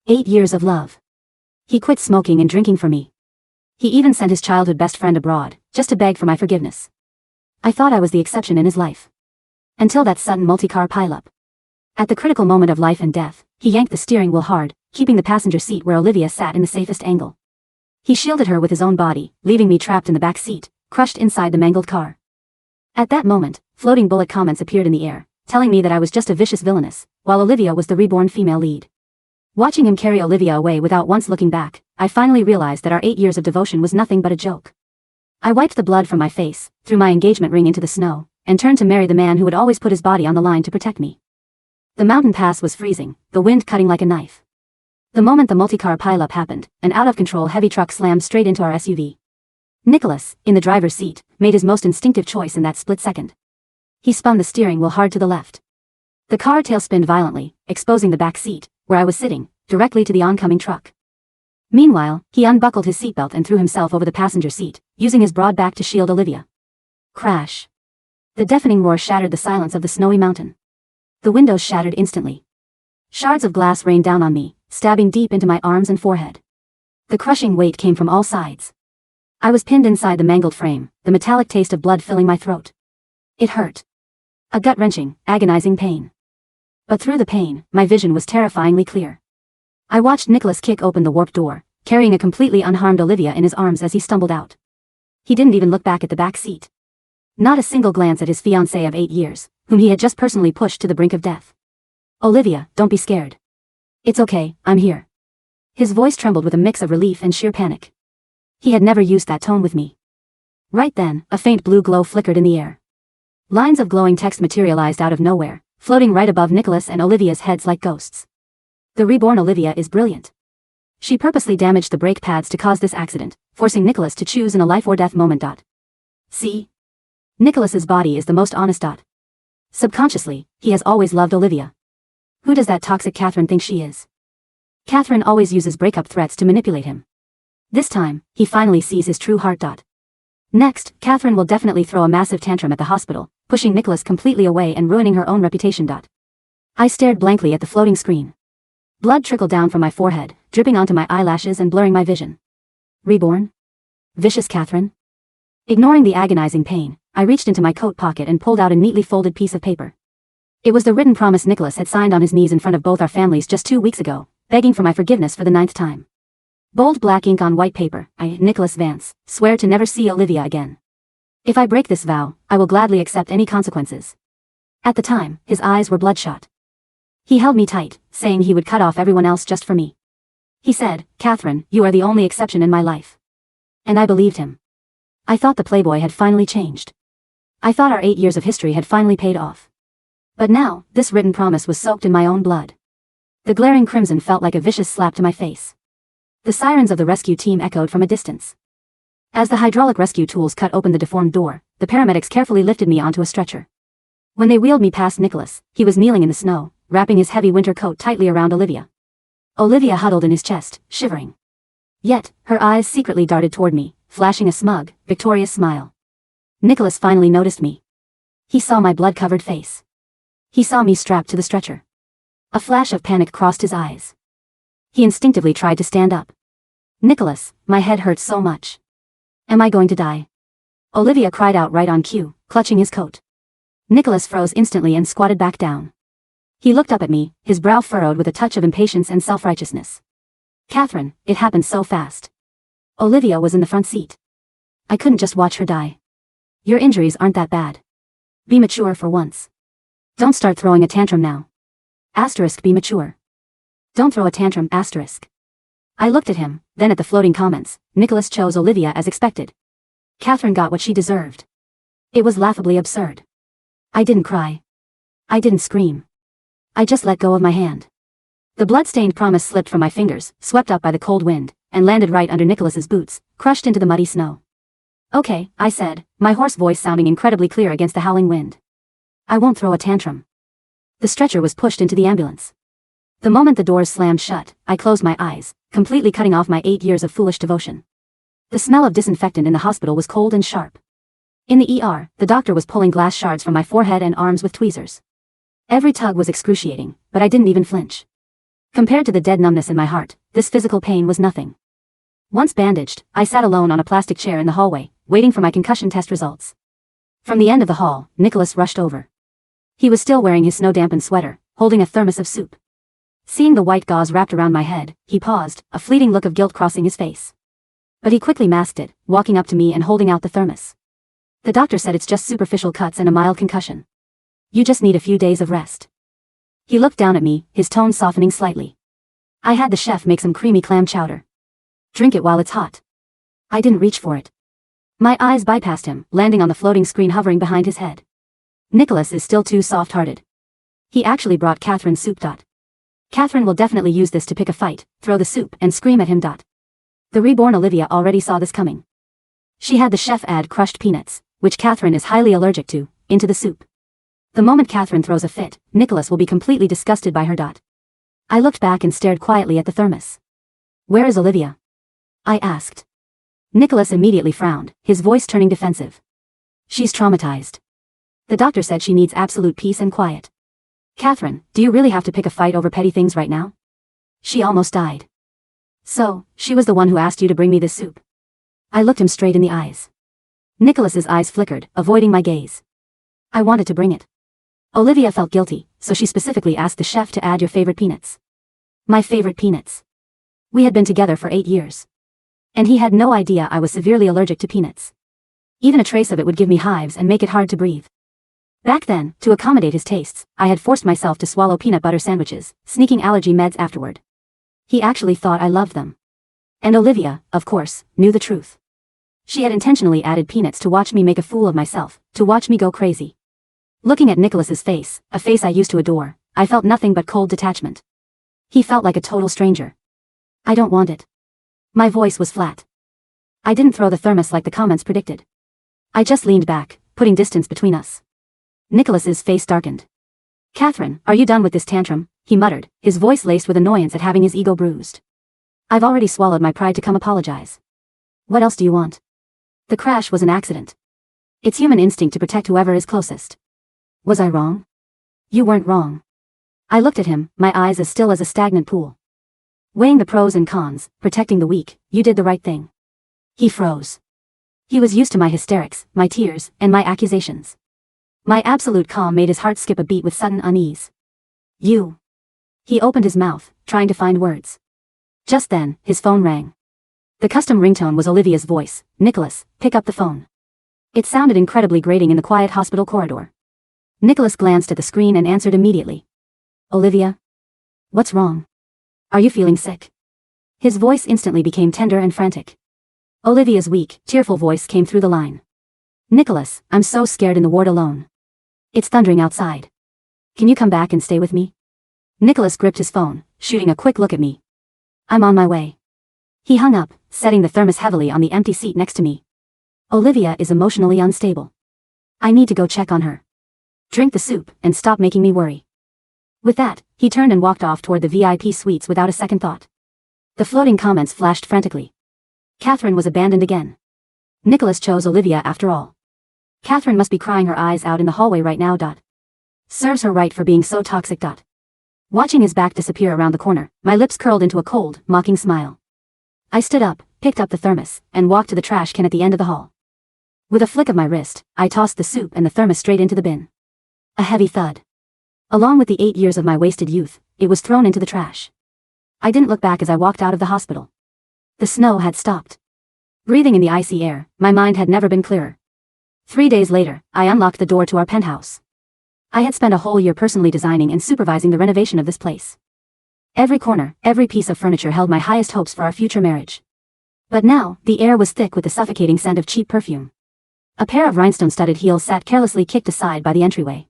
8 years of love. He quit smoking and drinking for me. He even sent his childhood best friend abroad, just to beg for my forgiveness. I thought I was the exception in his life. Until that sudden multi-car pileup. At the critical moment of life and death, he yanked the steering wheel hard, keeping the passenger seat where Olivia sat in the safest angle. He shielded her with his own body, leaving me trapped in the back seat, crushed inside the mangled car. At that moment, floating bullet comments appeared in the air, telling me that I was just a vicious villainess, while Olivia was the reborn female lead. Watching him carry Olivia away without once looking back, I finally realized that our 8 years of devotion was nothing but a joke. I wiped the blood from my face, threw my engagement ring into the snow, and turned to marry the man who would always put his body on the line to protect me. The mountain pass was freezing, the wind cutting like a knife. The moment the multi-car pileup happened, an out-of-control heavy truck slammed straight into our SUV. Nicholas, in the driver's seat, made his most instinctive choice in that split second. He spun the steering wheel hard to the left. The car tailspinned violently, exposing the back seat, where I was sitting, directly to the oncoming truck. Meanwhile, he unbuckled his seatbelt and threw himself over the passenger seat, using his broad back to shield Olivia. Crash. The deafening roar shattered the silence of the snowy mountain. The windows shattered instantly. Shards of glass rained down on me, stabbing deep into my arms and forehead. The crushing weight came from all sides. I was pinned inside the mangled frame, the metallic taste of blood filling my throat. It hurt. A gut-wrenching, agonizing pain. But through the pain, my vision was terrifyingly clear. I watched Nicholas kick open the warped door, carrying a completely unharmed Olivia in his arms as he stumbled out. He didn't even look back at the back seat. Not a single glance at his fiancée of 8 years, whom he had just personally pushed to the brink of death. Olivia, don't be scared. It's okay, I'm here. His voice trembled with a mix of relief and sheer panic. He had never used that tone with me. Right then, a faint blue glow flickered in the air. Lines of glowing text materialized out of nowhere, floating right above Nicholas and Olivia's heads like ghosts. The reborn Olivia is brilliant. She purposely damaged the brake pads to cause this accident, forcing Nicholas to choose in a life-or-death moment. See? Nicholas's body is the most honest. Subconsciously, he has always loved Olivia. Who does that toxic Catherine think she is? Catherine always uses breakup threats to manipulate him. This time, he finally sees his true heart. Next, Catherine will definitely throw a massive tantrum at the hospital, pushing Nicholas completely away and ruining her own reputation. I stared blankly at the floating screen. Blood trickled down from my forehead, dripping onto my eyelashes and blurring my vision. Reborn? Vicious Catherine? Ignoring the agonizing pain, I reached into my coat pocket and pulled out a neatly folded piece of paper. It was the written promise Nicholas had signed on his knees in front of both our families just 2 weeks ago, begging for my forgiveness for the 9th time. Bold black ink on white paper, I, Nicholas Vance, swear to never see Olivia again. If I break this vow, I will gladly accept any consequences. At the time, his eyes were bloodshot. He held me tight, saying he would cut off everyone else just for me. He said, Catherine, you are the only exception in my life. And I believed him. I thought the playboy had finally changed. I thought our 8 years of history had finally paid off. But now, this written promise was soaked in my own blood. The glaring crimson felt like a vicious slap to my face. The sirens of the rescue team echoed from a distance. As the hydraulic rescue tools cut open the deformed door, the paramedics carefully lifted me onto a stretcher. When they wheeled me past Nicholas, he was kneeling in the snow, wrapping his heavy winter coat tightly around Olivia. Olivia huddled in his chest, shivering. Yet, her eyes secretly darted toward me, flashing a smug, victorious smile. Nicholas finally noticed me. He saw my blood-covered face. He saw me strapped to the stretcher. A flash of panic crossed his eyes. He instinctively tried to stand up. Nicholas, my head hurts so much. Am I going to die? Olivia cried out right on cue, clutching his coat. Nicholas froze instantly and squatted back down. He looked up at me, his brow furrowed with a touch of impatience and self-righteousness. Catherine, it happened so fast. Olivia was in the front seat. I couldn't just watch her die. Your injuries aren't that bad. Be mature for once. Don't start throwing a tantrum now. Asterisk be mature. Don't throw a tantrum, asterisk. I looked at him, then at the floating comments. Nicholas chose Olivia as expected. Catherine got what she deserved. It was laughably absurd. I didn't cry. I didn't scream. I just let go of my hand. The blood-stained promise slipped from my fingers, swept up by the cold wind, and landed right under Nicholas's boots, crushed into the muddy snow. Okay, I said, my hoarse voice sounding incredibly clear against the howling wind. I won't throw a tantrum. The stretcher was pushed into the ambulance. The moment the doors slammed shut, I closed my eyes, completely cutting off my 8 years of foolish devotion. The smell of disinfectant in the hospital was cold and sharp. In the ER, the doctor was pulling glass shards from my forehead and arms with tweezers. Every tug was excruciating, but I didn't even flinch. Compared to the dead numbness in my heart, this physical pain was nothing. Once bandaged, I sat alone on a plastic chair in the hallway, waiting for my concussion test results. From the end of the hall, Nicholas rushed over. He was still wearing his snow-dampened sweater, holding a thermos of soup. Seeing the white gauze wrapped around my head, he paused, a fleeting look of guilt crossing his face. But he quickly masked it, walking up to me and holding out the thermos. The doctor said it's just superficial cuts and a mild concussion. You just need a few days of rest. He looked down at me, his tone softening slightly. I had the chef make some creamy clam chowder. Drink it while it's hot. I didn't reach for it. My eyes bypassed him, landing on the floating screen hovering behind his head. Nicholas is still too soft-hearted. He actually brought Catherine's soup. Catherine will definitely use this to pick a fight, throw the soup, and scream at him. The reborn Olivia already saw this coming. She had the chef add crushed peanuts, which Catherine is highly allergic to, into the soup. The moment Catherine throws a fit, Nicholas will be completely disgusted by her. I looked back and stared quietly at the thermos. Where is Olivia? I asked. Nicholas immediately frowned, his voice turning defensive. She's traumatized. The doctor said she needs absolute peace and quiet. Catherine, do you really have to pick a fight over petty things right now? She almost died. So, she was the one who asked you to bring me this soup. I looked him straight in the eyes. Nicholas's eyes flickered, avoiding my gaze. I wanted to bring it. Olivia felt guilty, so she specifically asked the chef to add your favorite peanuts. My favorite peanuts. We had been together for 8 years. And he had no idea I was severely allergic to peanuts. Even a trace of it would give me hives and make it hard to breathe. Back then, to accommodate his tastes, I had forced myself to swallow peanut butter sandwiches, sneaking allergy meds afterward. He actually thought I loved them. And Olivia, of course, knew the truth. She had intentionally added peanuts to watch me make a fool of myself, to watch me go crazy. Looking at Nicholas's face, a face I used to adore, I felt nothing but cold detachment. He felt like a total stranger. I don't want it. My voice was flat. I didn't throw the thermos like the comments predicted. I just leaned back, putting distance between us. Nicholas's face darkened. Catherine, are you done with this tantrum? He muttered, his voice laced with annoyance at having his ego bruised. I've already swallowed my pride to come apologize. What else do you want? The crash was an accident. It's human instinct to protect whoever is closest. Was I wrong? You weren't wrong. I looked at him, my eyes as still as a stagnant pool. Weighing the pros and cons, protecting the weak, you did the right thing. He froze. He was used to my hysterics, my tears, and my accusations. My absolute calm made his heart skip a beat with sudden unease. You. He opened his mouth, trying to find words. Just then, his phone rang. The custom ringtone was Olivia's voice. Nicholas, pick up the phone. It sounded incredibly grating in the quiet hospital corridor. Nicholas glanced at the screen and answered immediately. Olivia? What's wrong? Are you feeling sick? His voice instantly became tender and frantic. Olivia's weak, tearful voice came through the line. Nicholas, I'm so scared in the ward alone. It's thundering outside. Can you come back and stay with me? Nicholas gripped his phone, shooting a quick look at me. I'm on my way. He hung up, setting the thermos heavily on the empty seat next to me. Olivia is emotionally unstable. I need to go check on her. Drink the soup, and stop making me worry. With that, he turned and walked off toward the VIP suites without a second thought. The floating comments flashed frantically. Catherine was abandoned again. Nicholas chose Olivia after all. Catherine must be crying her eyes out in the hallway right now. Serves her right for being so toxic. Watching his back disappear around the corner, my lips curled into a cold, mocking smile. I stood up, picked up the thermos, and walked to the trash can at the end of the hall. With a flick of my wrist, I tossed the soup and the thermos straight into the bin. A heavy thud. Along with the 8 years of my wasted youth, it was thrown into the trash. I didn't look back as I walked out of the hospital. The snow had stopped. Breathing in the icy air, my mind had never been clearer. 3 days later, I unlocked the door to our penthouse. I had spent a whole year personally designing and supervising the renovation of this place. Every corner, every piece of furniture held my highest hopes for our future marriage. But now, the air was thick with the suffocating scent of cheap perfume. A pair of rhinestone-studded heels sat carelessly kicked aside by the entryway.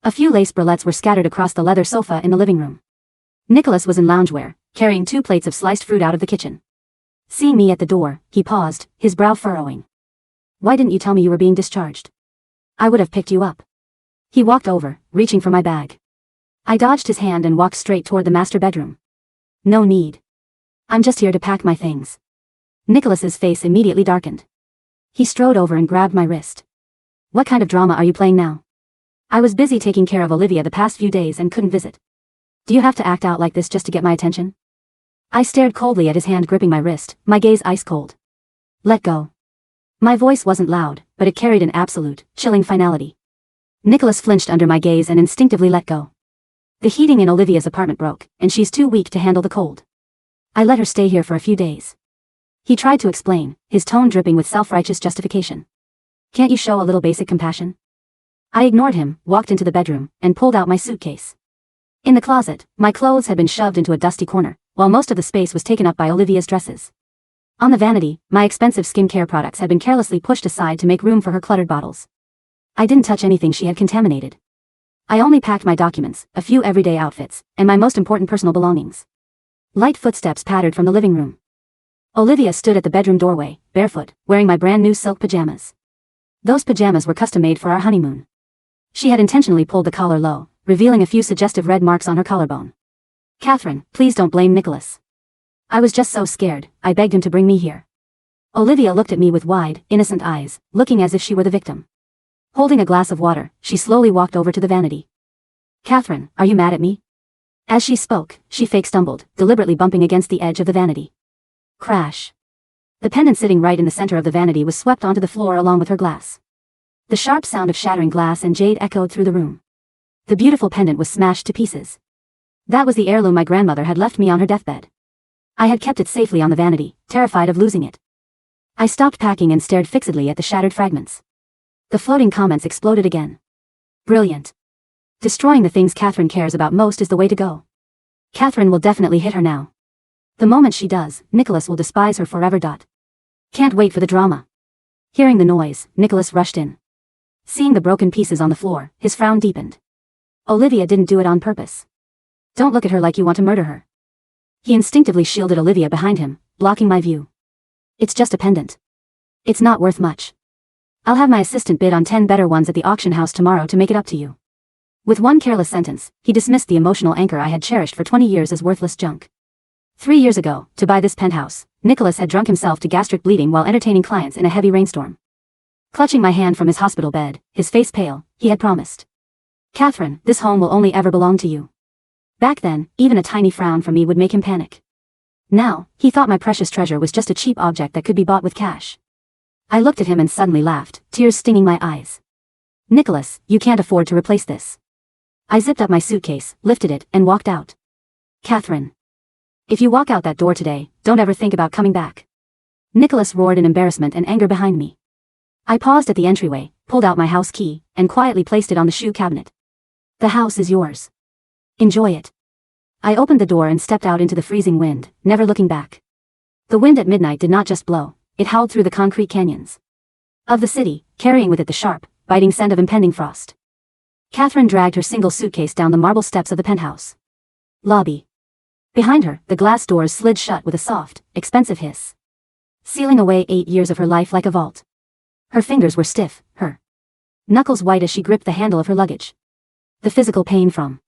A few lace bralettes were scattered across the leather sofa in the living room. Nicholas was in loungewear, carrying 2 plates of sliced fruit out of the kitchen. Seeing me at the door, he paused, his brow furrowing. Why didn't you tell me you were being discharged? I would have picked you up. He walked over, reaching for my bag. I dodged his hand and walked straight toward the master bedroom. No need. I'm just here to pack my things. Nicholas's face immediately darkened. He strode over and grabbed my wrist. What kind of drama are you playing now? I was busy taking care of Olivia the past few days and couldn't visit. Do you have to act out like this just to get my attention? I stared coldly at his hand gripping my wrist, my gaze ice cold. Let go. My voice wasn't loud, but it carried an absolute, chilling finality. Nicholas flinched under my gaze and instinctively let go. The heating in Olivia's apartment broke, and she's too weak to handle the cold. I let her stay here for a few days. He tried to explain, his tone dripping with self-righteous justification. Can't you show a little basic compassion? I ignored him, walked into the bedroom, and pulled out my suitcase. In the closet, my clothes had been shoved into a dusty corner, while most of the space was taken up by Olivia's dresses. On the vanity, my expensive skincare products had been carelessly pushed aside to make room for her cluttered bottles. I didn't touch anything she had contaminated. I only packed my documents, a few everyday outfits, and my most important personal belongings. Light footsteps pattered from the living room. Olivia stood at the bedroom doorway, barefoot, wearing my brand new silk pajamas. Those pajamas were custom-made for our honeymoon. She had intentionally pulled the collar low, revealing a few suggestive red marks on her collarbone. Catherine, please don't blame Nicholas. I was just so scared, I begged him to bring me here. Olivia looked at me with wide, innocent eyes, looking as if she were the victim. Holding a glass of water, she slowly walked over to the vanity. Catherine, are you mad at me? As she spoke, she fake stumbled, deliberately bumping against the edge of the vanity. Crash. The pendant sitting right in the center of the vanity was swept onto the floor along with her glass. The sharp sound of shattering glass and jade echoed through the room. The beautiful pendant was smashed to pieces. That was the heirloom my grandmother had left me on her deathbed. I had kept it safely on the vanity, terrified of losing it. I stopped packing and stared fixedly at the shattered fragments. The floating comments exploded again. Brilliant. Destroying the things Catherine cares about most is the way to go. Catherine will definitely hit her now. The moment she does, Nicholas will despise her forever. Can't wait for the drama. Hearing the noise, Nicholas rushed in. Seeing the broken pieces on the floor, his frown deepened. Olivia didn't do it on purpose. Don't look at her like you want to murder her. He instinctively shielded Olivia behind him, blocking my view. It's just a pendant. It's not worth much. I'll have my assistant bid on 10 better ones at the auction house tomorrow to make it up to you. With one careless sentence, he dismissed the emotional anchor I had cherished for 20 years as worthless junk. 3 years ago, to buy this penthouse, Nicholas had drunk himself to gastric bleeding while entertaining clients in a heavy rainstorm. Clutching my hand from his hospital bed, his face pale, he had promised. Catherine, this home will only ever belong to you. Back then, even a tiny frown from me would make him panic. Now, he thought my precious treasure was just a cheap object that could be bought with cash. I looked at him and suddenly laughed, tears stinging my eyes. Nicholas, you can't afford to replace this. I zipped up my suitcase, lifted it, and walked out. Catherine. If you walk out that door today, don't ever think about coming back. Nicholas roared in embarrassment and anger behind me. I paused at the entryway, pulled out my house key, and quietly placed it on the shoe cabinet. The house is yours. Enjoy it. I opened the door and stepped out into the freezing wind, never looking back. The wind at midnight did not just blow, it howled through the concrete canyons of the city, carrying with it the sharp, biting scent of impending frost. Catherine dragged her single suitcase down the marble steps of the penthouse lobby. Behind her, the glass doors slid shut with a soft, expensive hiss, sealing away 8 years of her life like a vault. Her fingers were stiff, her knuckles white as she gripped the handle of her luggage. The physical pain from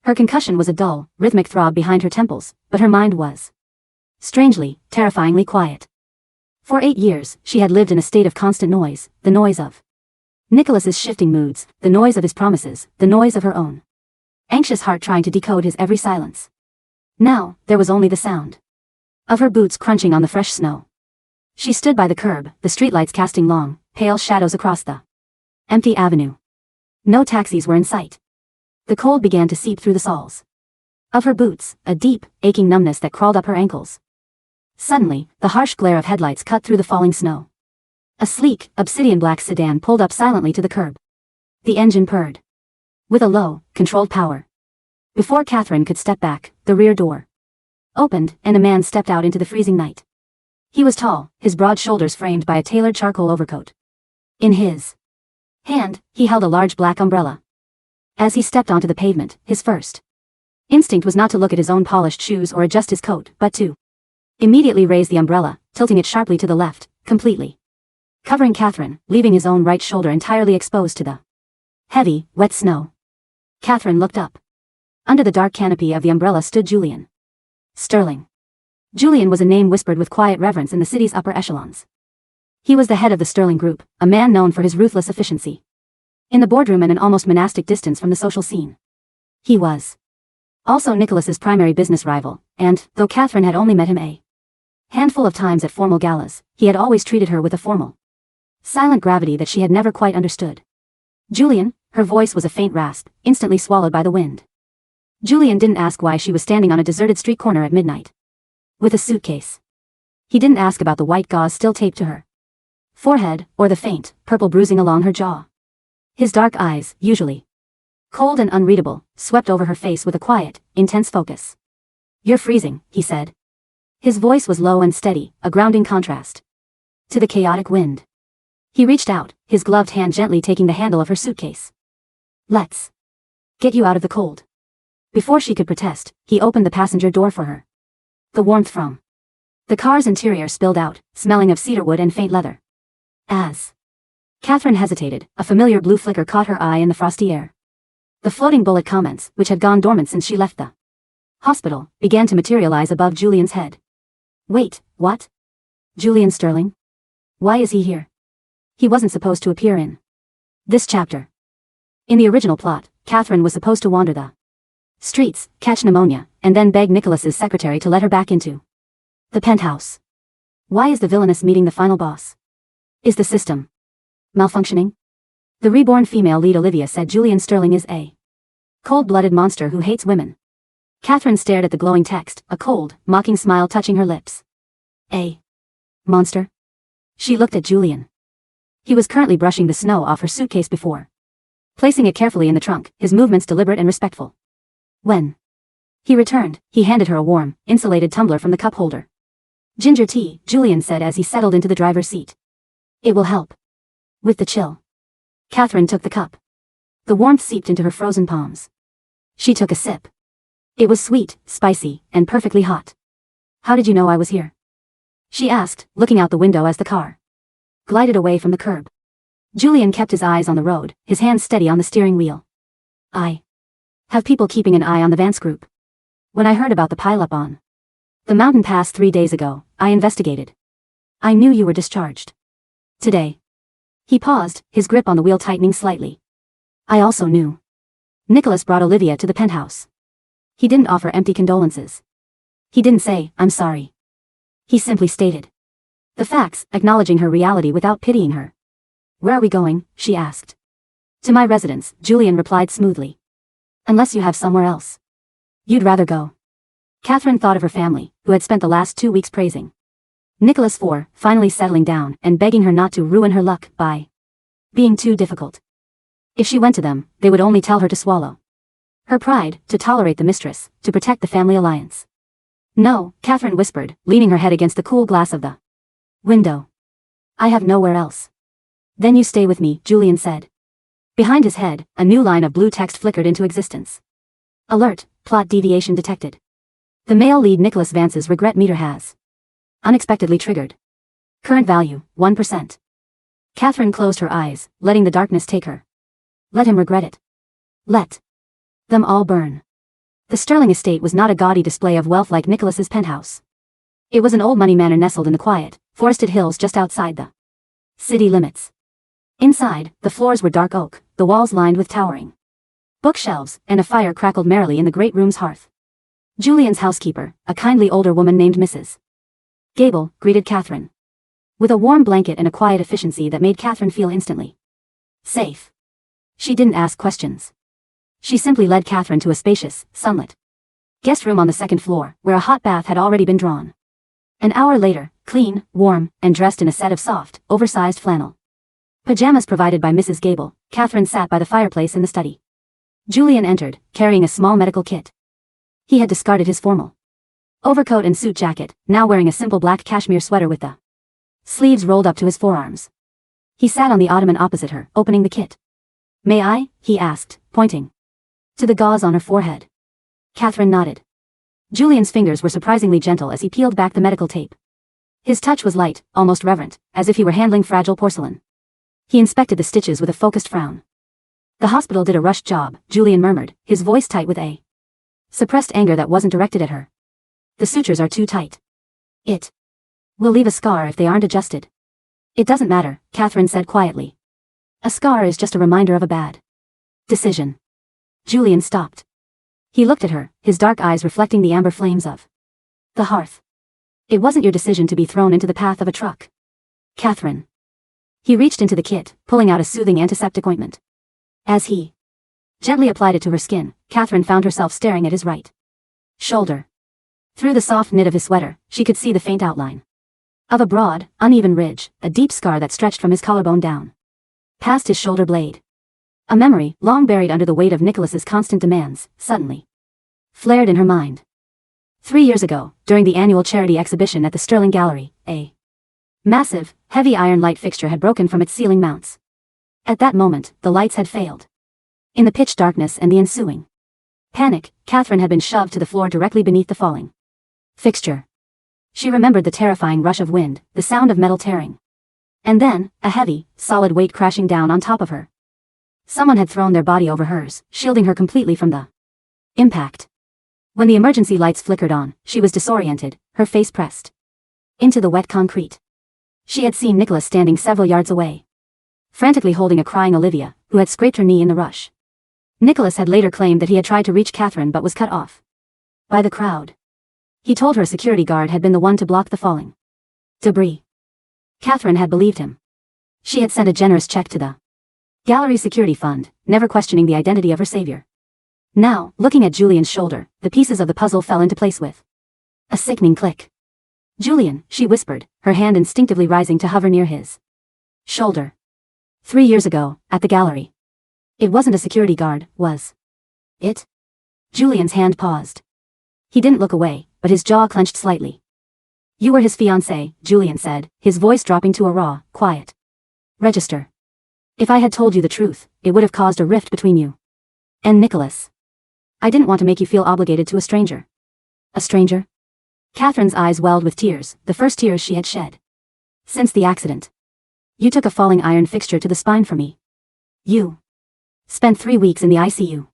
her concussion was a dull, rhythmic throb behind her temples, but her mind was strangely, terrifyingly quiet. For 8 years, she had lived in a state of constant noise, the noise of Nicholas's shifting moods, the noise of his promises, the noise of her own anxious heart trying to decode his every silence. Now, there was only the sound of her boots crunching on the fresh snow. She stood by the curb, the streetlights casting long, pale shadows across the empty avenue. No taxis were in sight. The cold began to seep through the soles of her boots, a deep, aching numbness that crawled up her ankles. Suddenly, the harsh glare of headlights cut through the falling snow. A sleek, obsidian-black sedan pulled up silently to the curb. The engine purred with a low, controlled power. Before Catherine could step back, the rear door opened, and a man stepped out into the freezing night. He was tall, his broad shoulders framed by a tailored charcoal overcoat. In his hand, he held a large black umbrella. As he stepped onto the pavement, his first instinct was not to look at his own polished shoes or adjust his coat, but to immediately raise the umbrella, tilting it sharply to the left, completely covering Catherine, leaving his own right shoulder entirely exposed to the heavy, wet snow. Catherine looked up. Under the dark canopy of the umbrella stood Julian Sterling. Julian was a name whispered with quiet reverence in the city's upper echelons. He was the head of the Sterling Group, a man known for his ruthless efficiency in the boardroom and an almost monastic distance from the social scene. He was Also Nicholas's primary business rival, and, though Catherine had only met him a handful of times at formal galas, he had always treated her with a formal, silent gravity that she had never quite understood. Julian, her voice was a faint rasp, instantly swallowed by the wind. Julian didn't ask why she was standing on a deserted street corner at midnight with a suitcase. He didn't ask about the white gauze still taped to her forehead, or the faint, purple bruising along her jaw. His dark eyes, usually cold and unreadable, swept over her face with a quiet, intense focus. "You're freezing," he said. His voice was low and steady, a grounding contrast to the chaotic wind. He reached out, his gloved hand gently taking the handle of her suitcase. "Let's get you out of the cold." Before she could protest, he opened the passenger door for her. The warmth from the car's interior spilled out, smelling of cedarwood and faint leather. As Catherine hesitated, a familiar blue flicker caught her eye in the frosty air. The floating bullet comments, which had gone dormant since she left the hospital, began to materialize above Julian's head. Wait, what? Julian Sterling? Why is he here? He wasn't supposed to appear in this chapter. In the original plot, Catherine was supposed to wander the streets, catch pneumonia, and then beg Nicholas's secretary to let her back into the penthouse. Why is the villainess meeting the final boss? Is the system malfunctioning? The reborn female lead Olivia said Julian Sterling is a cold-blooded monster who hates women. Catherine stared at the glowing text, a cold, mocking smile touching her lips. A monster? She looked at Julian. He was currently brushing the snow off her suitcase before placing it carefully in the trunk, his movements deliberate and respectful. When he returned, he handed her a warm, insulated tumbler from the cup holder. "Ginger tea," Julian said as he settled into the driver's seat. "It will help with the chill." Catherine took the cup. The warmth seeped into her frozen palms. She took a sip. It was sweet, spicy, and perfectly hot. "How did you know I was here?" she asked, looking out the window as the car glided away from the curb. Julian kept his eyes on the road, his hands steady on the steering wheel. "I have people keeping an eye on the Vance group. When I heard about the pileup on the mountain pass 3 days ago, I investigated. I knew you were discharged today." He paused, his grip on the wheel tightening slightly. "I also knew Nicholas brought Olivia to the penthouse. He didn't offer empty condolences. He didn't say, 'I'm sorry.' He simply stated the facts, acknowledging her reality without pitying her. "Where are we going?" she asked. "To my residence," Julian replied smoothly. "Unless you have somewhere else you'd rather go." Catherine thought of her family, who had spent the last 2 weeks praising Nicholas for finally settling down and begging her not to ruin her luck by being too difficult. If she went to them, they would only tell her to swallow her pride, to tolerate the mistress, to protect the family alliance. "No," Catherine whispered, leaning her head against the cool glass of the window. "I have nowhere else." "Then you stay with me," Julian said. Behind his head, a new line of blue text flickered into existence. "Alert, plot deviation detected. The male lead Nicholas Vance's regret meter has unexpectedly triggered. Current value, 1%. Catherine closed her eyes, letting the darkness take her. Let him regret it. Let them all burn. The Sterling estate was not a gaudy display of wealth like Nicholas's penthouse. It was an old money manor nestled in the quiet, forested hills just outside the city limits. Inside, the floors were dark oak, the walls lined with towering bookshelves, and a fire crackled merrily in the great room's hearth. Julian's housekeeper, a kindly older woman named Mrs. Gable, greeted Catherine with a warm blanket and a quiet efficiency that made Catherine feel instantly safe. She didn't ask questions. She simply led Catherine to a spacious, sunlit guest room on the second floor, where a hot bath had already been drawn. An hour later, clean, warm, and dressed in a set of soft, oversized flannel pajamas provided by Mrs. Gable, Catherine sat by the fireplace in the study. Julian entered, carrying a small medical kit. He had discarded his formal overcoat and suit jacket, now wearing a simple black cashmere sweater with the sleeves rolled up to his forearms. He sat on the ottoman opposite her, opening the kit. "May I?" he asked, pointing to the gauze on her forehead. Catherine nodded. Julian's fingers were surprisingly gentle as he peeled back the medical tape. His touch was light, almost reverent, as if he were handling fragile porcelain. He inspected the stitches with a focused frown. "The hospital did a rushed job," Julian murmured, his voice tight with a suppressed anger that wasn't directed at her. "The sutures are too tight. It will leave a scar if they aren't adjusted." "It doesn't matter," Catherine said quietly. "A scar is just a reminder of a bad decision." Julian stopped. He looked at her, his dark eyes reflecting the amber flames of the hearth. It wasn't your decision to be thrown into the path of a truck, Catherine. He reached into the kit, pulling out a soothing antiseptic ointment. As he gently applied it to her skin, Catherine found herself staring at his right shoulder. Through the soft knit of his sweater, she could see the faint outline of a broad, uneven ridge, a deep scar that stretched from his collarbone down past his shoulder blade. A memory, long buried under the weight of Nicholas's constant demands, suddenly flared in her mind. 3 years ago, during the annual charity exhibition at the Sterling Gallery, a massive, heavy iron light fixture had broken from its ceiling mounts. At that moment, the lights had failed. In the pitch darkness and the ensuing panic, Catherine had been shoved to the floor directly beneath the falling fixture. She remembered the terrifying rush of wind, the sound of metal tearing. And then, a heavy, solid weight crashing down on top of her. Someone had thrown their body over hers, shielding her completely from the impact. When the emergency lights flickered on, she was disoriented, her face pressed into the wet concrete. She had seen Nicholas standing several yards away, frantically holding a crying Olivia, who had scraped her knee in the rush. Nicholas had later claimed that he had tried to reach Catherine but was cut off by the crowd. He told her a security guard had been the one to block the falling debris. Catherine had believed him. She had sent a generous check to the gallery security fund, never questioning the identity of her savior. Now, looking at Julian's shoulder, the pieces of the puzzle fell into place with a sickening click. "Julian," she whispered, her hand instinctively rising to hover near his shoulder. 3 years ago, at the gallery. It wasn't a security guard, was it? Julian's hand paused. He didn't look away, but his jaw clenched slightly. "You were his fiancée," Julian said, his voice dropping to a raw, quiet register. "If I had told you the truth, it would have caused a rift between you and Nicholas. I didn't want to make you feel obligated to a stranger." A stranger? Catherine's eyes welled with tears, the first tears she had shed since the accident. "You took a falling iron fixture to the spine for me. You spent 3 weeks in the ICU.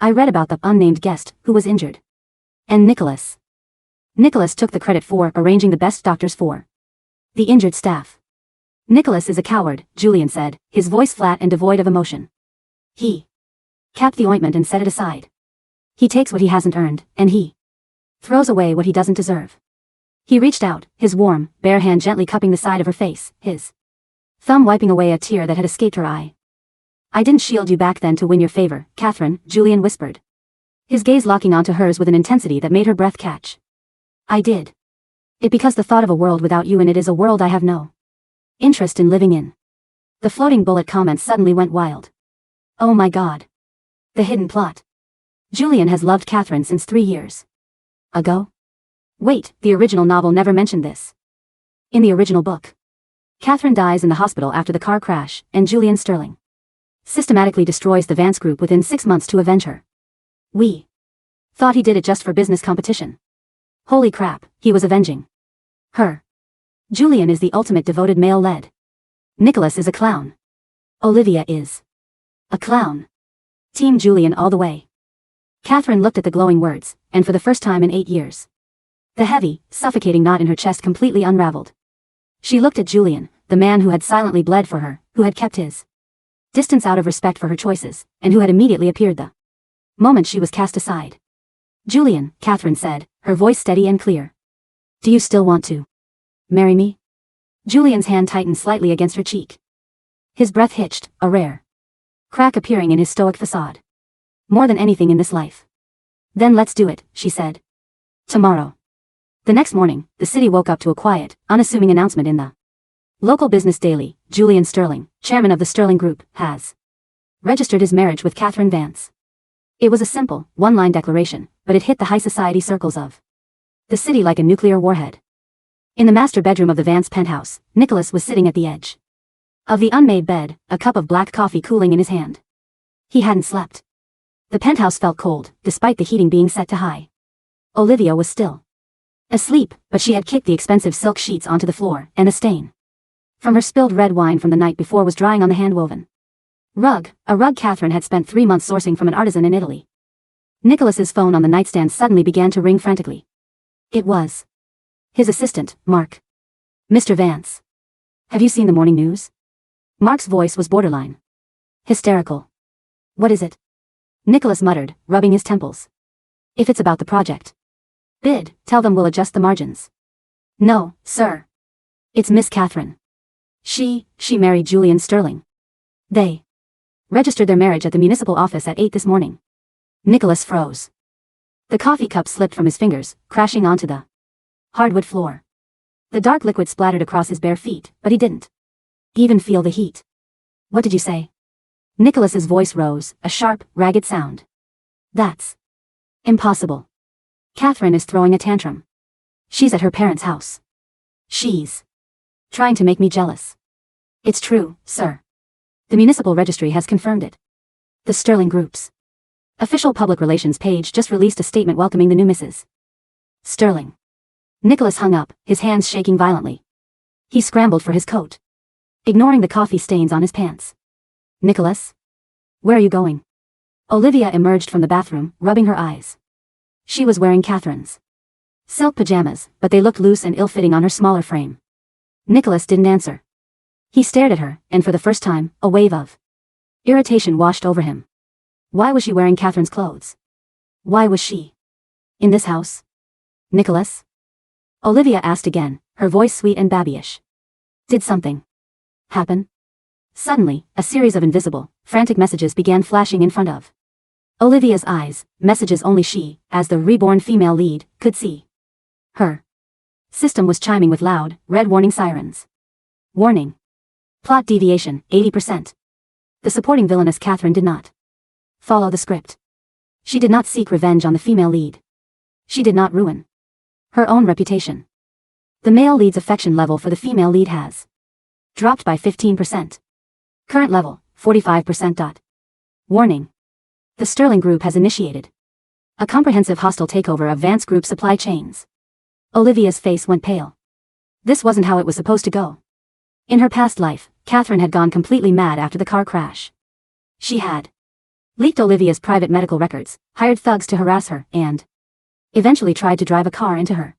I read about the unnamed guest who was injured. And Nicholas. Nicholas took the credit for arranging the best doctors for the injured staff. Nicholas is a coward," Julian said, his voice flat and devoid of emotion. "He capped the ointment and set it aside. He takes what he hasn't earned, and he throws away what he doesn't deserve." He reached out, his warm, bare hand gently cupping the side of her face, his thumb wiping away a tear that had escaped her eye. "I didn't shield you back then to win your favor, Catherine," Julian whispered, his gaze locking onto hers with an intensity that made her breath catch. "I did it because the thought of a world without you in it is a world I have no interest in living in." The floating bullet comments suddenly went wild. "Oh my God. The hidden plot. Julian has loved Catherine since 3 years ago? Wait, the original novel never mentioned this. In the original book, Catherine dies in the hospital after the car crash, and Julian Sterling systematically destroys the Vance group within 6 months to avenge her. We thought he did it just for business competition. Holy crap, he was avenging her. Julian is the ultimate devoted male-led. Nicholas is a clown. Olivia is a clown. Team Julian all the way." Catherine looked at the glowing words, and for the first time in 8 years, the heavy, suffocating knot in her chest completely unraveled. She looked at Julian, the man who had silently bled for her, who had kept his distance out of respect for her choices, and who had immediately appeared the moment she was cast aside. "Julian," Catherine said, her voice steady and clear. "Do you still want to marry me?" Julian's hand tightened slightly against her cheek. His breath hitched, a rare crack appearing in his stoic facade. "More than anything in this life." "Then let's do it," she said. "Tomorrow." The next morning, the city woke up to a quiet, unassuming announcement in the local business daily. Julian Sterling, chairman of the Sterling Group, has registered his marriage with Catherine Vance. It was a simple, one-line declaration, but it hit the high society circles of the city like a nuclear warhead. In the master bedroom of the Vance penthouse, Nicholas was sitting at the edge of the unmade bed, a cup of black coffee cooling in his hand. He hadn't slept. The penthouse felt cold, despite the heating being set to high. Olivia was still asleep, but she had kicked the expensive silk sheets onto the floor, and a stain from her spilled red wine from the night before was drying on the hand-woven rug, a rug Catherine had spent 3 months sourcing from an artisan in Italy. Nicholas's phone on the nightstand suddenly began to ring frantically. It was his assistant, Mark. "Mr. Vance. Have you seen the morning news?" Mark's voice was borderline hysterical. "What is it?" Nicholas muttered, rubbing his temples. If it's about the project bid, tell them we'll adjust the margins. No, sir. It's Miss Catherine. She married Julian Sterling. They registered their marriage at the municipal office at 8 this morning. Nicholas froze. The coffee cup slipped from his fingers, crashing onto the hardwood floor. The dark liquid splattered across his bare feet, but he didn't even feel the heat. What did you say? Nicholas's voice rose, a sharp, ragged sound. That's impossible. Catherine is throwing a tantrum. She's at her parents' house. She's trying to make me jealous. It's true, sir. The municipal registry has confirmed it. The Sterling Group's official public relations page just released a statement welcoming the new Mrs. Sterling. Nicholas hung up, his hands shaking violently. He scrambled for his coat, ignoring the coffee stains on his pants. Nicholas? Where are you going? Olivia emerged from the bathroom, rubbing her eyes. She was wearing Catherine's silk pajamas, but they looked loose and ill-fitting on her smaller frame. Nicholas didn't answer. He stared at her, and for the first time, a wave of irritation washed over him. Why was she wearing Catherine's clothes? Why was she in this house? Nicholas? Olivia asked again, her voice sweet and babyish. Did something happen? Suddenly, a series of invisible, frantic messages began flashing in front of Olivia's eyes, messages only she, as the reborn female lead, could see. Her system was chiming with loud, red warning sirens. Warning. Plot deviation, 80%. The supporting villainess Catherine did not follow the script. She did not seek revenge on the female lead. She did not ruin her own reputation. The male lead's affection level for the female lead has dropped by 15%. Current level, 45%. Warning. The Sterling Group has initiated a comprehensive hostile takeover of Vance Group supply chains. Olivia's face went pale. This wasn't how it was supposed to go. In her past life, Catherine had gone completely mad after the car crash. She had leaked Olivia's private medical records, hired thugs to harass her, and eventually tried to drive a car into her.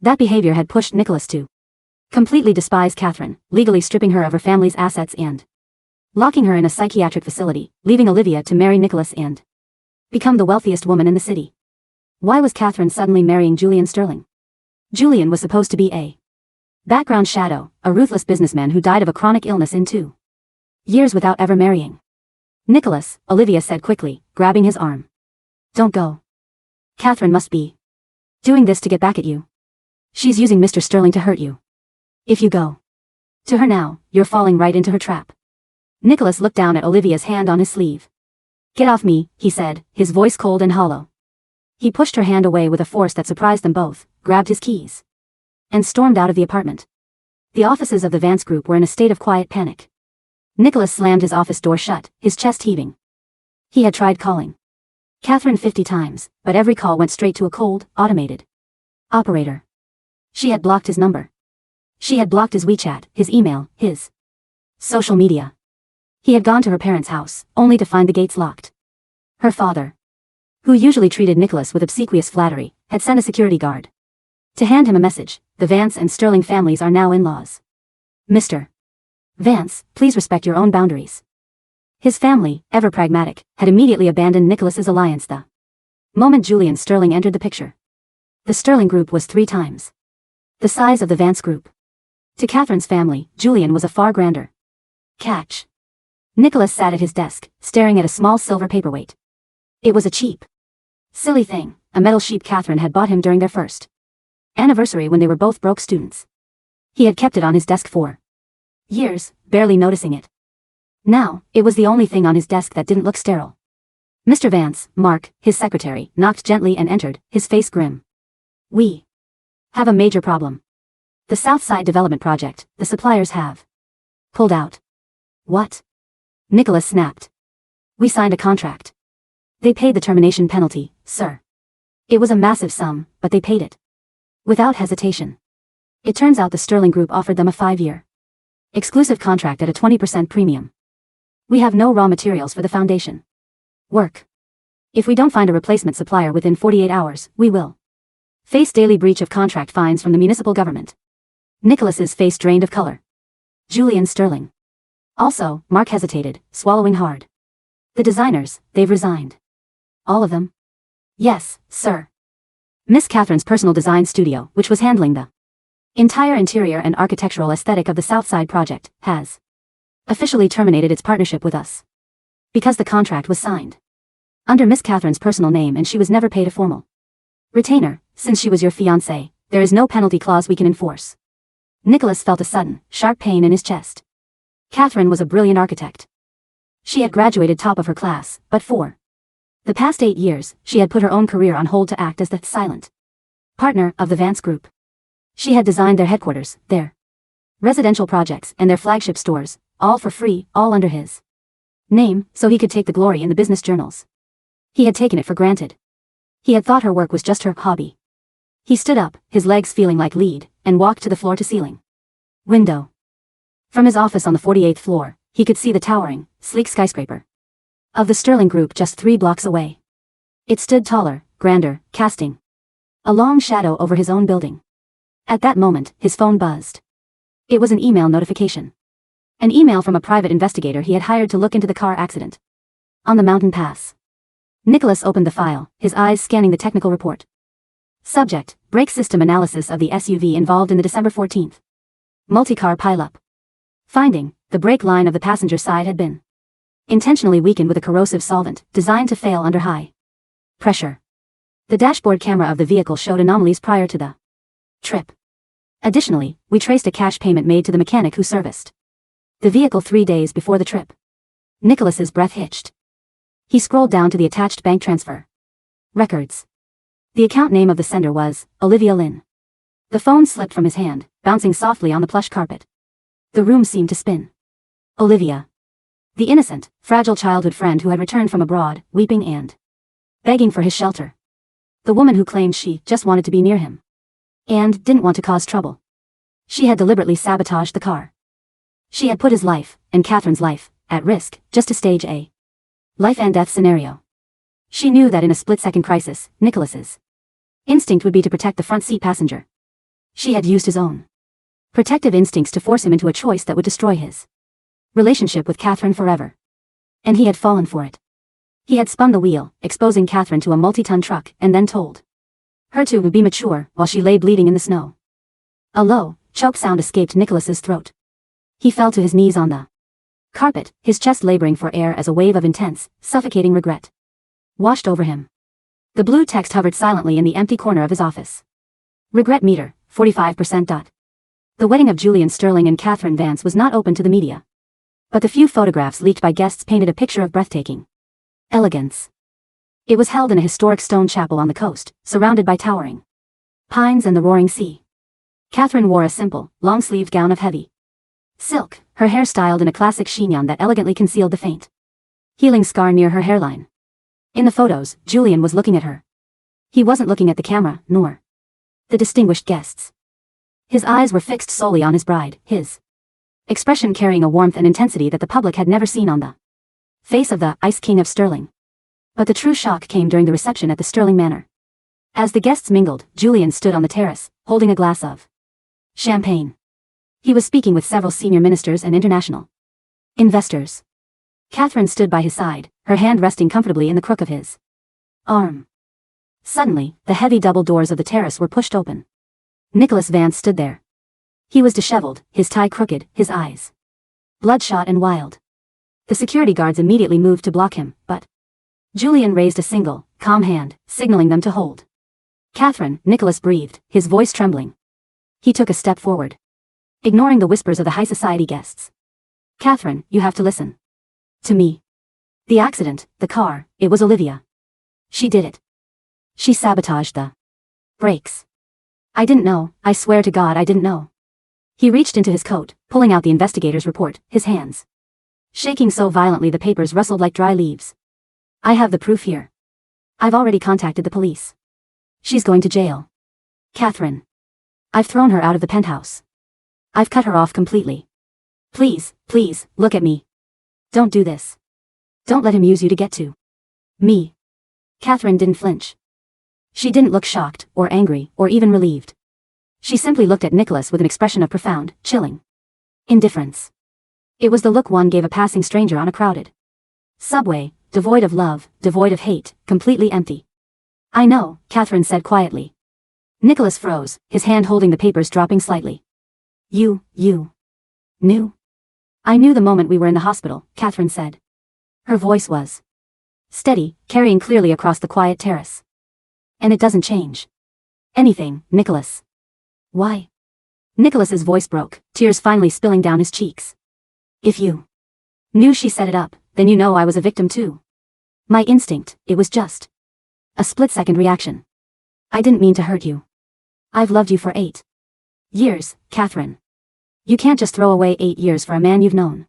That behavior had pushed Nicholas to completely despise Catherine, legally stripping her of her family's assets and locking her in a psychiatric facility, leaving Olivia to marry Nicholas and become the wealthiest woman in the city. Why was Catherine suddenly marrying Julian Sterling? Julian was supposed to be a background shadow, a ruthless businessman who died of a chronic illness in 2 years without ever marrying. Nicholas, Olivia said quickly, grabbing his arm. Don't go. Catherine must be doing this to get back at you. She's using Mr. Sterling to hurt you. If you go to her now, you're falling right into her trap. Nicholas looked down at Olivia's hand on his sleeve. Get off me, he said, his voice cold and hollow. He pushed her hand away with a force that surprised them both, grabbed his keys, and stormed out of the apartment. The offices of the Vance Group were in a state of quiet panic. Nicholas slammed his office door shut, his chest heaving. He had tried calling Catherine 50 times, but every call went straight to a cold, automated operator. She had blocked his number. She had blocked his WeChat, his email, his social media. He had gone to her parents' house, only to find the gates locked. Her father, who usually treated Nicholas with obsequious flattery, had sent a security guard to hand him a message. The Vance and Sterling families are now in-laws. Mr. Vance, please respect your own boundaries. His family, ever pragmatic, had immediately abandoned Nicholas's alliance the moment Julian Sterling entered the picture. The Sterling Group was 3 times the size of the Vance Group. To Catherine's family, Julian was a far grander catch. Nicholas sat at his desk, staring at a small silver paperweight. It was a cheap, silly thing, a metal sheep Catherine had bought him during their first anniversary when they were both broke students. He had kept it on his desk for years, barely noticing it. Now, it was the only thing on his desk that didn't look sterile. Mr. Vance, Mark, his secretary, knocked gently and entered, his face grim. We have a major problem. The Southside Development Project, the suppliers have pulled out. What? Nicholas snapped. We signed a contract. They paid the termination penalty, sir. It was a massive sum, but they paid it without hesitation. It turns out the Sterling Group offered them a 5-year exclusive contract at a 20% premium. We have no raw materials for the foundation work. If we don't find a replacement supplier within 48 hours, we will face daily breach of contract fines from the municipal government. Nicholas's face drained of color. Julian Sterling. Also, Mark hesitated, swallowing hard. The designers, they've resigned. All of them? Yes, sir. Miss Catherine's personal design studio, which was handling the entire interior and architectural aesthetic of the Southside project, has officially terminated its partnership with us. Because the contract was signed under Miss Catherine's personal name and she was never paid a formal retainer, since she was your fiancée, there is no penalty clause we can enforce. Nicholas felt a sudden, sharp pain in his chest. Catherine was a brilliant architect. She had graduated top of her class, but for the past 8 years, she had put her own career on hold to act as the silent partner of the Vance Group. She had designed their headquarters, their residential projects, and their flagship stores, all for free, all under his name, so he could take the glory in the business journals. He had taken it for granted. He had thought her work was just her hobby. He stood up, his legs feeling like lead, and walked to the floor-to-ceiling window. From his office on the 48th floor, he could see the towering, sleek skyscraper of the Sterling Group just 3 blocks away. It stood taller, grander, casting a long shadow over his own building. At that moment, his phone buzzed. It was an email notification. An email from a private investigator he had hired to look into the car accident on the mountain pass. Nicholas opened the file, his eyes scanning the technical report. Subject: brake system analysis of the SUV involved in the December 14th multi-car pileup. Finding: the brake line of the passenger side had been intentionally weakened with a corrosive solvent, designed to fail under high pressure. The dashboard camera of the vehicle showed anomalies prior to the trip. Additionally, we traced a cash payment made to the mechanic who serviced the vehicle 3 days before the trip. Nicholas's breath hitched. He scrolled down to the attached bank transfer records. The account name of the sender was Olivia Lynn. The phone slipped from his hand, bouncing softly on the plush carpet. The room seemed to spin. Olivia. The innocent, fragile childhood friend who had returned from abroad, weeping and begging for his shelter. The woman who claimed she just wanted to be near him and didn't want to cause trouble. She had deliberately sabotaged the car. She had put his life, and Catherine's life, at risk, just to stage a life and death scenario. She knew that in a split-second crisis, Nicholas's instinct would be to protect the front seat passenger. She had used his own protective instincts to force him into a choice that would destroy his relationship with Catherine forever. And he had fallen for it. He had spun the wheel, exposing Catherine to a multi-ton truck, and then told her to be mature while she lay bleeding in the snow. A low, choke sound escaped Nicholas's throat. He fell to his knees on the carpet, his chest laboring for air as a wave of intense, suffocating regret washed over him. The blue text hovered silently in the empty corner of his office. Regret meter, 45%. The wedding of Julian Sterling and Catherine Vance was not open to the media. But the few photographs leaked by guests painted a picture of breathtaking elegance. It was held in a historic stone chapel on the coast, surrounded by towering pines and the roaring sea. Catherine wore a simple, long-sleeved gown of heavy silk, her hair styled in a classic chignon that elegantly concealed the faint healing scar near her hairline. In the photos, Julian was looking at her. He wasn't looking at the camera, nor the distinguished guests. His eyes were fixed solely on his bride, his expression carrying a warmth and intensity that the public had never seen on the face of the Ice King of Sterling. But the true shock came during the reception at the Sterling Manor. As the guests mingled, Julian stood on the terrace, holding a glass of champagne. He was speaking with several senior ministers and international investors. Catherine stood by his side, her hand resting comfortably in the crook of his arm. Suddenly, the heavy double doors of the terrace were pushed open. Nicholas Vance stood there. He was disheveled, his tie crooked, his eyes bloodshot and wild. The security guards immediately moved to block him, but Julian raised a single, calm hand, signaling them to hold. Catherine, Nicholas breathed, his voice trembling. He took a step forward, ignoring the whispers of the high society guests. Catherine, you have to listen to me. The accident, the car, it was Olivia. She did it. She sabotaged the brakes. I didn't know, I swear to God I didn't know. He reached into his coat, pulling out the investigator's report, his hands shaking so violently the papers rustled like dry leaves. I have the proof here. I've already contacted the police. She's going to jail. Catherine. I've thrown her out of the penthouse. I've cut her off completely. Please, please, look at me. Don't do this. Don't let him use you to get to me. Catherine didn't flinch. She didn't look shocked, or angry, or even relieved. She simply looked at Nicholas with an expression of profound, chilling indifference. It was the look one gave a passing stranger on a crowded subway, devoid of love, devoid of hate, completely empty. I know, Catherine said quietly. Nicholas froze, his hand holding the papers dropping slightly. You knew? I knew the moment we were in the hospital, Catherine said. Her voice was steady, carrying clearly across the quiet terrace. And it doesn't change anything, Nicholas. Why? Nicholas's voice broke, tears finally spilling down his cheeks. If you knew she set it up, then you know I was a victim too. My instinct, it was just a split-second reaction. I didn't mean to hurt you. I've loved you for 8 years, Catherine. You can't just throw away 8 years for a man you've known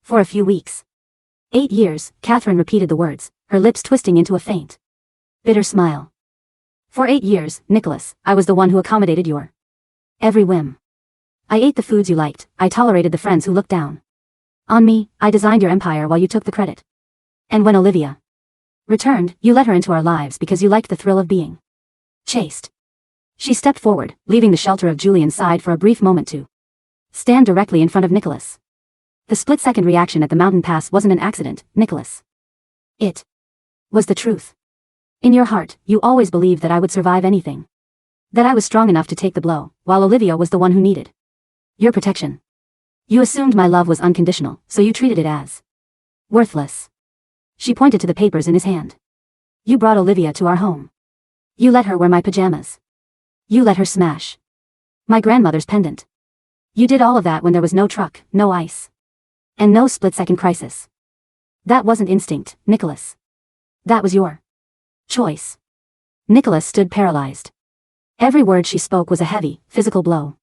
for a few weeks. 8 years, Catherine repeated the words, her lips twisting into a faint, bitter smile. For 8 years, Nicholas, I was the one who accommodated your every whim. I ate the foods you liked, I tolerated the friends who looked down on me, I designed your empire while you took the credit. And when Olivia returned, you let her into our lives because you liked the thrill of being chased. She stepped forward, leaving the shelter of Julian's side for a brief moment to stand directly in front of Nicholas. The split-second reaction at the mountain pass wasn't an accident, Nicholas. It was the truth. In your heart, you always believed that I would survive anything. That I was strong enough to take the blow, while Olivia was the one who needed your protection. You assumed my love was unconditional, so you treated it as worthless. She pointed to the papers in his hand. You brought Olivia to our home. You let her wear my pajamas. You let her smash my grandmother's pendant. You did all of that when there was no truck, no ice, and no split-second crisis. That wasn't instinct, Nicholas. That was your choice. Nicholas stood paralyzed. Every word she spoke was a heavy, physical blow,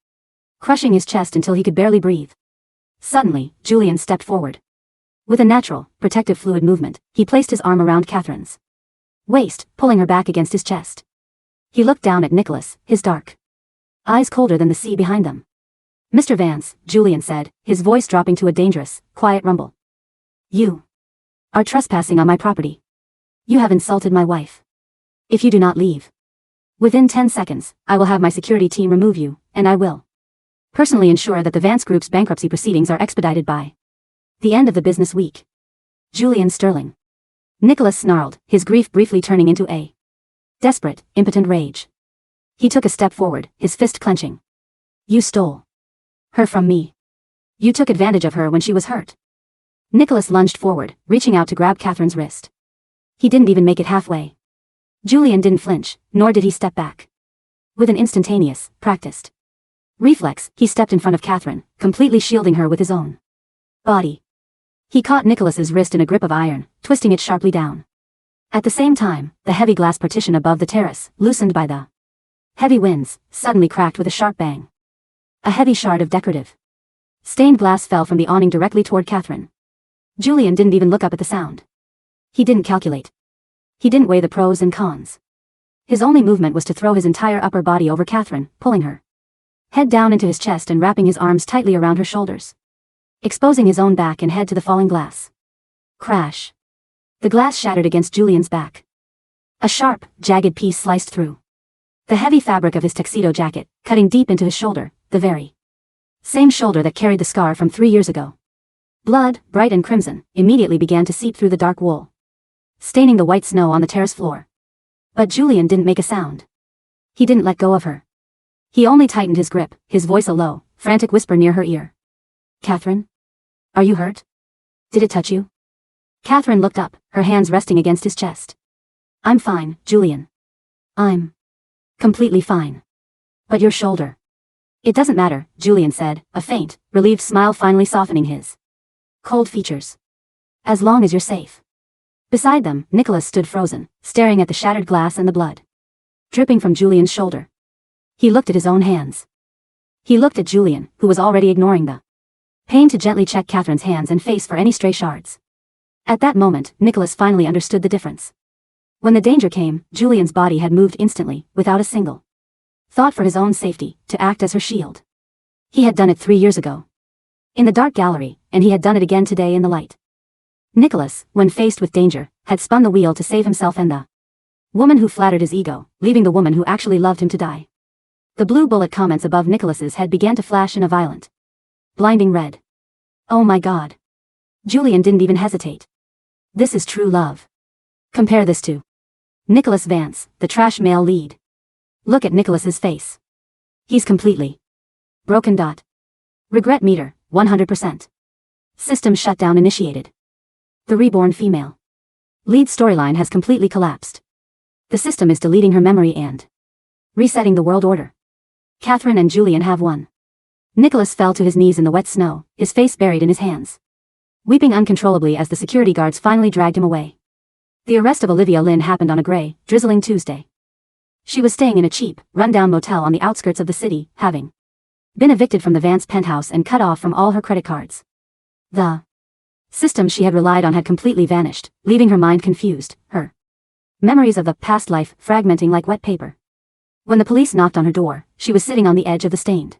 crushing his chest until he could barely breathe. Suddenly, Julian stepped forward. With a natural, protective fluid movement, he placed his arm around Catherine's waist, pulling her back against his chest. He looked down at Nicholas, his dark eyes colder than the sea behind them. Mr. Vance, Julian said, his voice dropping to a dangerous, quiet rumble. You are trespassing on my property. You have insulted my wife. If you do not leave within 10 seconds, I will have my security team remove you, and I will personally ensure that the Vance Group's bankruptcy proceedings are expedited by the end of the business week. Julian Sterling. Nicholas snarled, his grief briefly turning into a desperate, impotent rage. He took a step forward, his fist clenching. You stole her from me. You took advantage of her when she was hurt. Nicholas lunged forward, reaching out to grab Catherine's wrist. He didn't even make it halfway. Julian didn't flinch, nor did he step back. With an instantaneous, practiced reflex, he stepped in front of Catherine, completely shielding her with his own body. He caught Nicholas's wrist in a grip of iron, twisting it sharply down. At the same time, the heavy glass partition above the terrace, loosened by the heavy winds, suddenly cracked with a sharp bang. A heavy shard of decorative stained glass fell from the awning directly toward Catherine. Julian didn't even look up at the sound. He didn't calculate. He didn't weigh the pros and cons. His only movement was to throw his entire upper body over Catherine, pulling her head down into his chest and wrapping his arms tightly around her shoulders, exposing his own back and head to the falling glass. Crash. The glass shattered against Julian's back. A sharp, jagged piece sliced through the heavy fabric of his tuxedo jacket, cutting deep into his shoulder, the very same shoulder that carried the scar from 3 years ago. Blood, bright and crimson, immediately began to seep through the dark wool, staining the white snow on the terrace floor. But Julian didn't make a sound. He didn't let go of her. He only tightened his grip, his voice a low, frantic whisper near her ear. Catherine? Are you hurt? Did it touch you? Catherine looked up, her hands resting against his chest. I'm fine, Julian. I'm completely fine. But your shoulder. It doesn't matter, Julian said, a faint, relieved smile finally softening his cold features. As long as you're safe. Beside them, Nicholas stood frozen, staring at the shattered glass and the blood dripping from Julian's shoulder. He looked at his own hands. He looked at Julian, who was already ignoring the pain, to gently check Catherine's hands and face for any stray shards. At that moment, Nicholas finally understood the difference. When the danger came, Julian's body had moved instantly, without a single thought for his own safety, to act as her shield. He had done it 3 years ago, in the dark gallery, and he had done it again today in the light. Nicholas, when faced with danger, had spun the wheel to save himself and the woman who flattered his ego, leaving the woman who actually loved him to die. The blue bullet comments above Nicholas's head began to flash in a violent, blinding red. Oh my God. Julian didn't even hesitate. This is true love. Compare this to Nicholas Vance, the trash male lead. Look at Nicholas's face. He's completely broken. Regret meter, 100%. System shutdown initiated. The reborn female lead storyline has completely collapsed. The system is deleting her memory and resetting the world order. Catherine and Julian have won. Nicholas fell to his knees in the wet snow, his face buried in his hands, weeping uncontrollably as the security guards finally dragged him away. The arrest of Olivia Lynn happened on a gray, drizzling Tuesday. She was staying in a cheap, run-down motel on the outskirts of the city, having been evicted from the Vance penthouse and cut off from all her credit cards. The system she had relied on had completely vanished, leaving her mind confused, her memories of the past life fragmenting like wet paper. When the police knocked on her door, she was sitting on the edge of the stained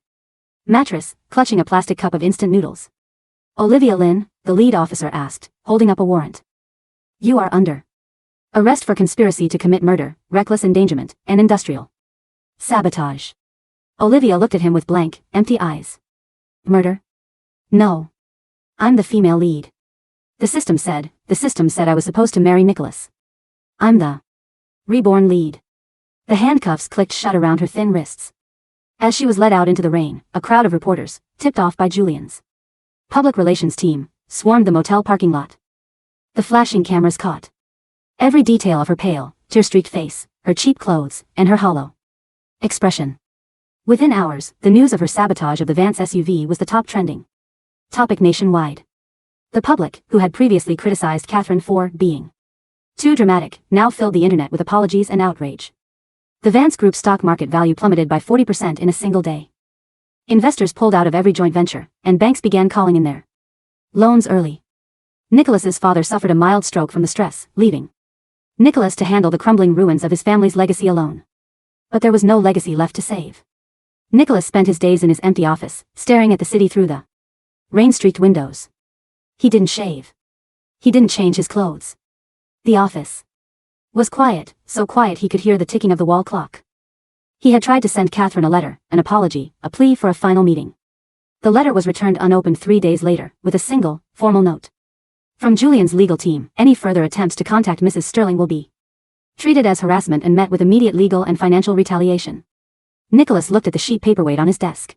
mattress, clutching a plastic cup of instant noodles. Olivia Lynn, the lead officer asked, holding up a warrant. You are under arrest for conspiracy to commit murder, reckless endangerment, and industrial sabotage. Olivia looked at him with blank, empty eyes. Murder? No. I'm the female lead. The system said I was supposed to marry Nicholas. I'm the reborn lead. The handcuffs clicked shut around her thin wrists. As she was led out into the rain, a crowd of reporters, tipped off by Julian's public relations team, swarmed the motel parking lot. The flashing cameras caught every detail of her pale, tear-streaked face, her cheap clothes, and her hollow expression. Within hours, the news of her sabotage of the Vance SUV was the top trending topic nationwide. The public, who had previously criticized Catherine for being too dramatic, now filled the internet with apologies and outrage. The Vance Group's stock market value plummeted by 40% in a single day. Investors pulled out of every joint venture, and banks began calling in their loans early. Nicholas's father suffered a mild stroke from the stress, leaving Nicholas to handle the crumbling ruins of his family's legacy alone. But there was no legacy left to save. Nicholas spent his days in his empty office, staring at the city through the rain-streaked windows. He didn't shave. He didn't change his clothes. The office was quiet, so quiet he could hear the ticking of the wall clock. He had tried to send Catherine a letter, an apology, a plea for a final meeting. The letter was returned unopened 3 days later, with a single, formal note from Julian's legal team. Any further attempts to contact Mrs. Sterling will be treated as harassment and met with immediate legal and financial retaliation. Nicholas looked at the sheet paperweight on his desk.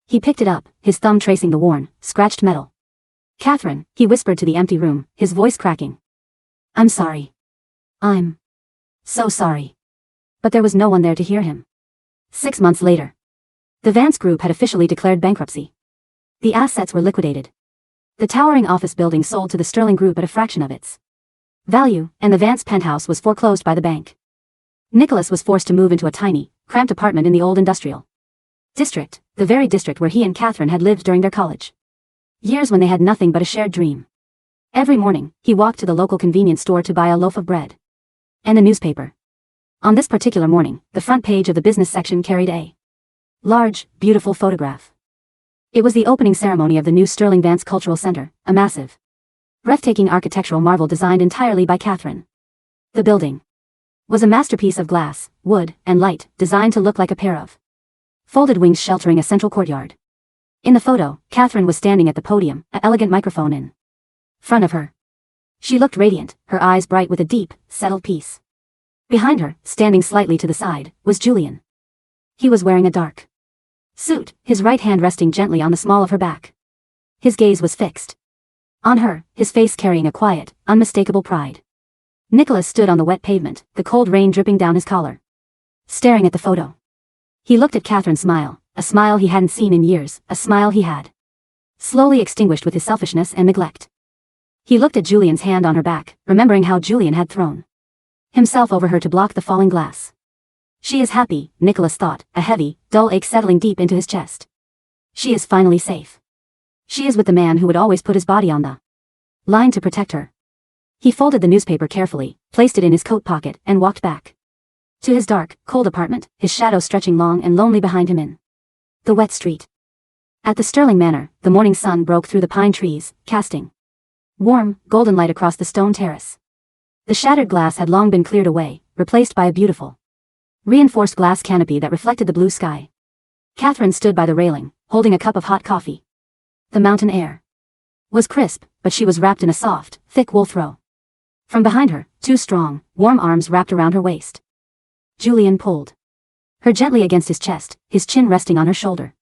He picked it up, his thumb tracing the worn, scratched metal. Catherine, he whispered to the empty room, his voice cracking. I'm sorry. I'm so sorry. But there was no one there to hear him. 6 months later, the Vance Group had officially declared bankruptcy. The assets were liquidated. The towering office building sold to the Sterling Group at a fraction of its value, and the Vance penthouse was foreclosed by the bank. Nicholas was forced to move into a tiny, cramped apartment in the old industrial district, the very district where he and Catherine had lived during their college years when they had nothing but a shared dream. Every morning, he walked to the local convenience store to buy a loaf of bread and a newspaper. On this particular morning, the front page of the business section carried a large, beautiful photograph. It was the opening ceremony of the new Sterling Vance Cultural Center, a massive, breathtaking architectural marvel designed entirely by Catherine. The building was a masterpiece of glass, wood, and light, designed to look like a pair of folded wings sheltering a central courtyard. In the photo, Catherine was standing at the podium, an elegant microphone in front of her. She looked radiant, her eyes bright with a deep, settled peace. Behind her, standing slightly to the side, was Julian. He was wearing a dark suit, his right hand resting gently on the small of her back. His gaze was fixed on her, his face carrying a quiet, unmistakable pride. Nicholas stood on the wet pavement, the cold rain dripping down his collar, staring at the photo. He looked at Catherine's smile, a smile he hadn't seen in years, a smile he had slowly extinguished with his selfishness and neglect. He looked at Julian's hand on her back, remembering how Julian had thrown himself over her to block the falling glass. She is happy, Nicholas thought, a heavy, dull ache settling deep into his chest. She is finally safe. She is with the man who would always put his body on the line to protect her. He folded the newspaper carefully, placed it in his coat pocket, and walked back to his dark, cold apartment, his shadow stretching long and lonely behind him in the wet street. At the Sterling Manor, the morning sun broke through the pine trees, casting warm, golden light across the stone terrace. The shattered glass had long been cleared away, replaced by a beautiful, reinforced glass canopy that reflected the blue sky. Catherine stood by the railing, holding a cup of hot coffee. The mountain air was crisp, but she was wrapped in a soft, thick wool throw. From behind her, two strong, warm arms wrapped around her waist. Julian pulled her gently against his chest, his chin resting on her shoulder.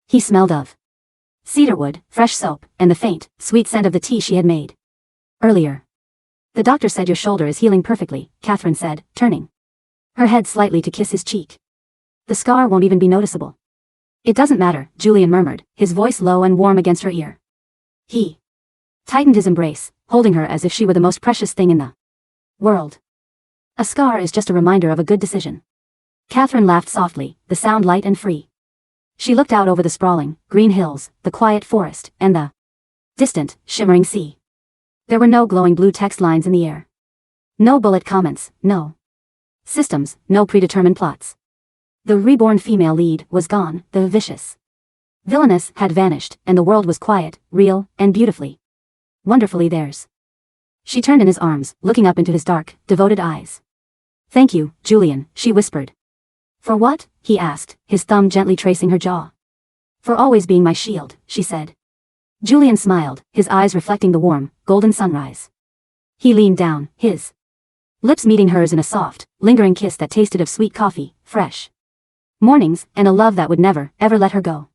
He smelled of cedarwood, fresh soap, and the faint, sweet scent of the tea she had made earlier. The doctor said your shoulder is healing perfectly, Catherine said, turning her head slightly to kiss his cheek. The scar won't even be noticeable. It doesn't matter, Julian murmured, his voice low and warm against her ear. He tightened his embrace, holding her as if she were the most precious thing in the world. A scar is just a reminder of a good decision. Catherine laughed softly, the sound light and free. She looked out over the sprawling, green hills, the quiet forest, and the distant, shimmering sea. There were no glowing blue text lines in the air. No bullet comments, no systems, no predetermined plots. The reborn female lead was gone, the vicious villainess had vanished, and the world was quiet, real, and beautifully, wonderfully theirs. She turned in his arms, looking up into his dark, devoted eyes. Thank you, Julian, she whispered. For what? He asked, his thumb gently tracing her jaw. For always being my shield, she said. Julian smiled, his eyes reflecting the warm, golden sunrise. He leaned down, his lips meeting hers in a soft, lingering kiss that tasted of sweet coffee, fresh mornings, and a love that would never, ever let her go.